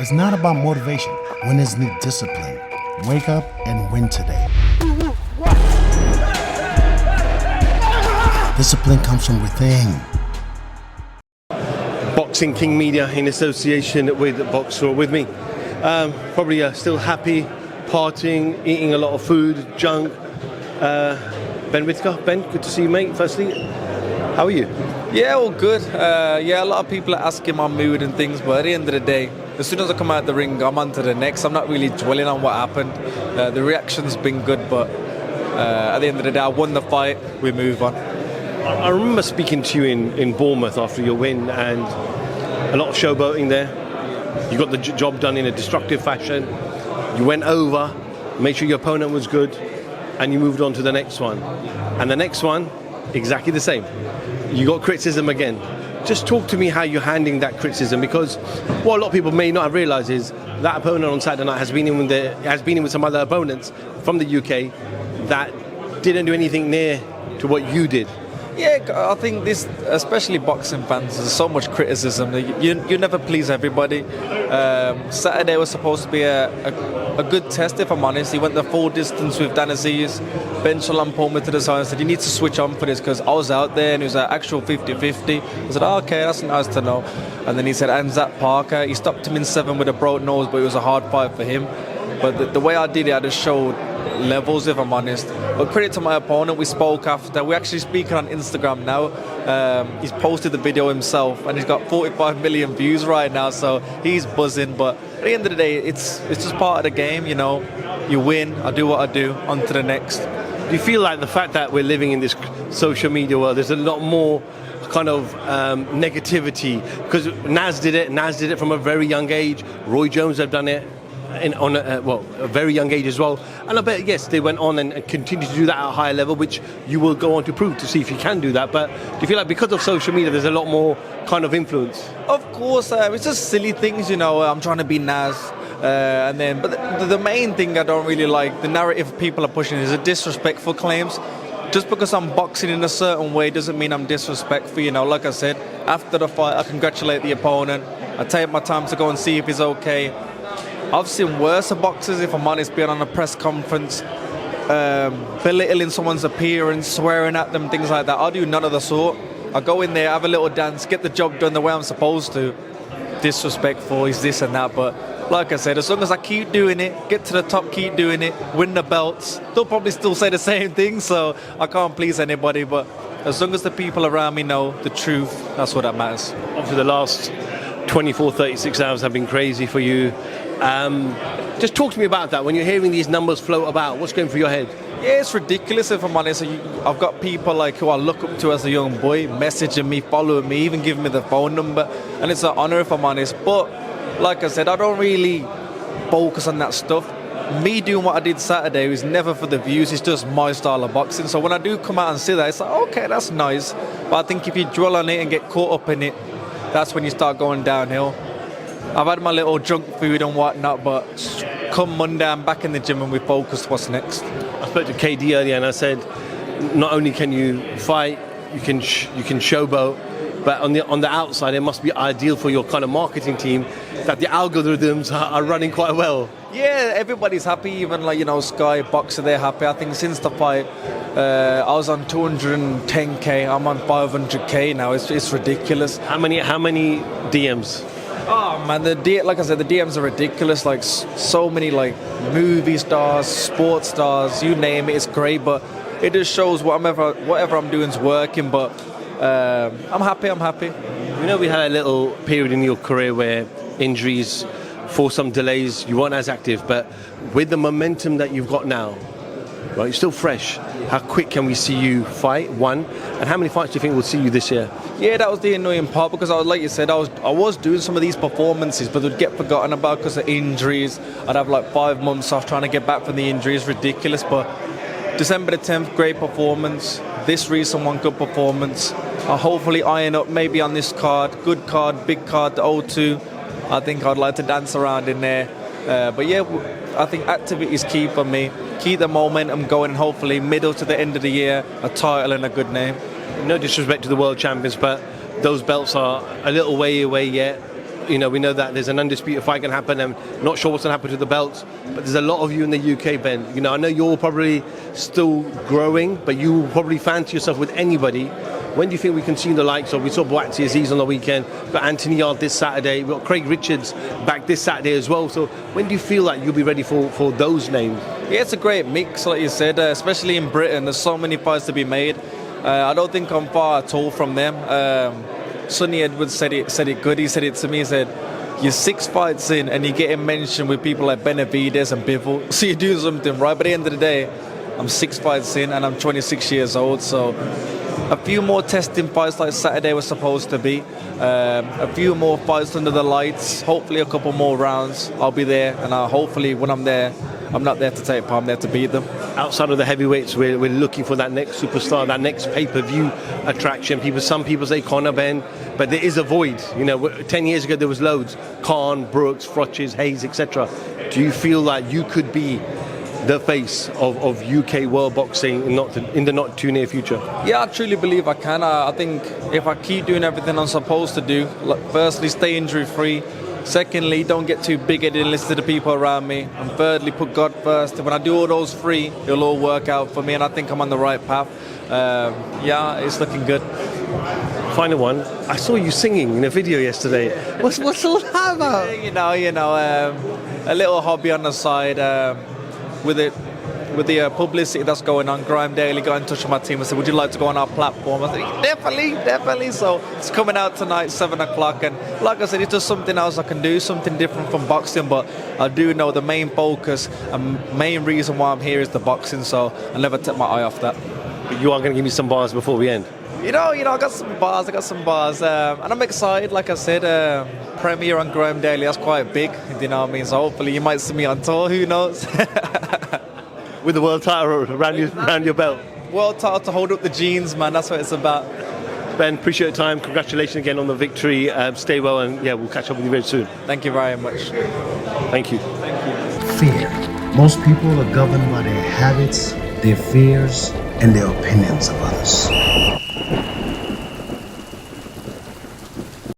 It's not about motivation. Winners need discipline. Wake up and win today. Discipline comes from within. Boxing King Media in association with BOXXER with me. Probably still happy, partying, eating a lot of food, junk. Ben Whittaker. Ben, good to see you, mate, firstly. How are you? Yeah, all good. A lot of people are asking my mood and things, but at the end of the day, as soon as I come out the ring, I'm on to the next. I'm not really dwelling on what happened. The reaction's been good, but at the end of the day, I won the fight. We move on. I remember speaking to you in Bournemouth after your win, and a lot of showboating there. You got the job done in a destructive fashion. You went over, made sure your opponent was good, and you moved on to the next one. And the next one, exactly the same. You got criticism again. Just talk to me how you're handling that criticism, because what a lot of people may not have realised is that opponent on Saturday night has been in with some other opponents from the UK that didn't do anything near to what you did. Yeah, I think this, especially boxing fans, there's so much criticism. You never please everybody. Saturday was supposed to be a good test, if I'm honest. He went the full distance with Dan Aziz. Ben Shalom pulled me to the side and said, you need to switch on for this, because I was out there and it was an actual 50-50. I said, okay, that's nice to know. And then he said, and Zach Parker, he stopped him in 7 with a broken nose, but it was a hard fight for him. But the way I did it, I just showed levels, if I'm honest. But credit to my opponent, we spoke after. We're actually speaking on Instagram now. He's posted the video himself and he's got 45 million views right now, so he's buzzing. But at the end of the day, it's just part of the game, you know. You win, I do what I do, on to the next. Do you feel like the fact that we're living in this social media world, there's a lot more kind of negativity? Because Naz did it from a very young age. Roy Jones have done it on a very young age as well, and I bet yes they went on and continue to do that at a higher level, which you will go on to prove to see if you can do that. But do you feel like because of social media there's a lot more kind of influence? Of course, it's just silly things, you know. I'm trying to be Naz, but the main thing I don't really like, the narrative people are pushing, is the disrespectful claims. Just because I'm boxing in a certain way doesn't mean I'm disrespectful, you know. Like I said, after the fight I congratulate the opponent, I take my time to go and see if he's okay. I've seen worse boxers, if I'm honest, being on a press conference, belittling someone's appearance, swearing at them, things like that. I do none of the sort. I go in there, have a little dance, get the job done the way I'm supposed to. Disrespectful, is this and that, but like I said, as long as I keep doing it, get to the top, keep doing it, win the belts, they'll probably still say the same thing, so I can't please anybody, but as long as the people around me know the truth, that's what that matters. Obviously the last 24, 36 hours have been crazy for you. Just talk to me about that. When you're hearing these numbers float about, what's going through your head? Yeah, it's ridiculous, if I'm honest. I've got people like who I look up to as a young boy messaging me, following me, even giving me the phone number, and it's an honour, if I'm honest. But like I said, I don't really focus on that stuff. Me doing what I did Saturday was never for the views, it's just my style of boxing. So when I do come out and see that, it's like, okay, that's nice. But I think if you dwell on it and get caught up in it, that's when you start going downhill. I've had my little junk food and whatnot, but come Monday, I'm back in the gym and we focus what's next. I spoke to KD earlier and I said, not only can you fight, you can showboat, but on the outside, it must be ideal for your kind of marketing team that the algorithms are running quite well. Yeah, everybody's happy, even like, you know, Sky, BOXXER, they're happy. I think since the fight, I was on 210k, I'm on 500k now. It's ridiculous. How many DMs? Oh man, like I said, the DMs are ridiculous. Like so many like movie stars, sports stars, you name it. It's great, but it just shows whatever I'm doing is working. But I'm happy. You know, we had a little period in your career where injuries forced some delays. You weren't as active, but with the momentum that you've got now, right? You're still fresh. How quick can we see you fight? One, and how many fights do you think we'll see you this year? Yeah, that was the annoying part, because like you said, I was doing some of these performances, but they'd get forgotten about because of injuries. I'd have like 5 months off trying to get back from the injuries, ridiculous. But December the 10th, great performance. This recent one, good performance. I'll hopefully iron up maybe on this card, good card, big card, the O2. I think I'd like to dance around in there. But yeah, I think activity is key for me. Keep the momentum going, and hopefully middle to the end of the year, a title and a good name. No disrespect to the world champions, but those belts are a little way away yet. You know, we know that there's an undisputed fight going to happen. I'm not sure what's going to happen to the belts, but there's a lot of you in the UK, Ben. You know, I know you're probably still growing, but you probably fancy yourself with anybody. When do you think we can see the likes of? We saw BOXXER Aziz on the weekend, but Anthony Yard this Saturday. We've got Craig Richards back this Saturday as well. So when do you feel like you'll be ready for those names? Yeah, it's a great mix, like you said, especially in Britain. There's so many fights to be made. I don't think I'm far at all from them. Sonny Edwards said it good. He said it to me. He said, "You're 6 fights in, and you're getting mentioned with people like Benavides and Bivol. So you're doing something right." But at the end of the day, I'm 6 fights in, and I'm 26 years old. So a few more testing fights like Saturday was supposed to be. A few more fights under the lights. Hopefully a couple more rounds. I'll be there, and hopefully when I'm there, I'm not there to take part, I'm there to beat them. Outside of the heavyweights, we're looking for that next superstar, that next pay-per-view attraction. Some people say Conor, Ben, but there is a void. You know, 10 years ago there was loads. Khan, Brooks, Frotches, Hayes, etc. Do you feel like you could be the face of UK world boxing in the not too near future? Yeah, I truly believe I can. I think if I keep doing everything I'm supposed to do, like, firstly, stay injury-free. Secondly, don't get too big-headed and listen to the people around me. And thirdly, put God first. When I do all those three, it'll all work out for me, and I think I'm on the right path. Yeah, it's looking good. Final one. I saw you singing in a video yesterday. What's all that about? You know, a little hobby on the side. With the publicity that's going on, Graham Daly got in touch with my team and said, "Would you like to go on our platform?" I said, definitely. So it's coming out tonight, 7 o'clock. And like I said, it's just something else I can do, something different from boxing. But I do know the main focus and main reason why I'm here is the boxing. So I'll never take my eye off that. But you are going to give me some bars before we end. You know, I got some bars. And I'm excited, like I said, premiere on Graham Daly, that's quite big. You know what I mean? So hopefully you might see me on tour, who knows? With the world title around your belt. World title to hold up the jeans, man. That's what it's about. Ben, appreciate your time. Congratulations again on the victory. Stay well, and yeah, we'll catch up with you very soon. Thank you very much. Thank you. Fear. Most people are governed by their habits, their fears, and their opinions of others.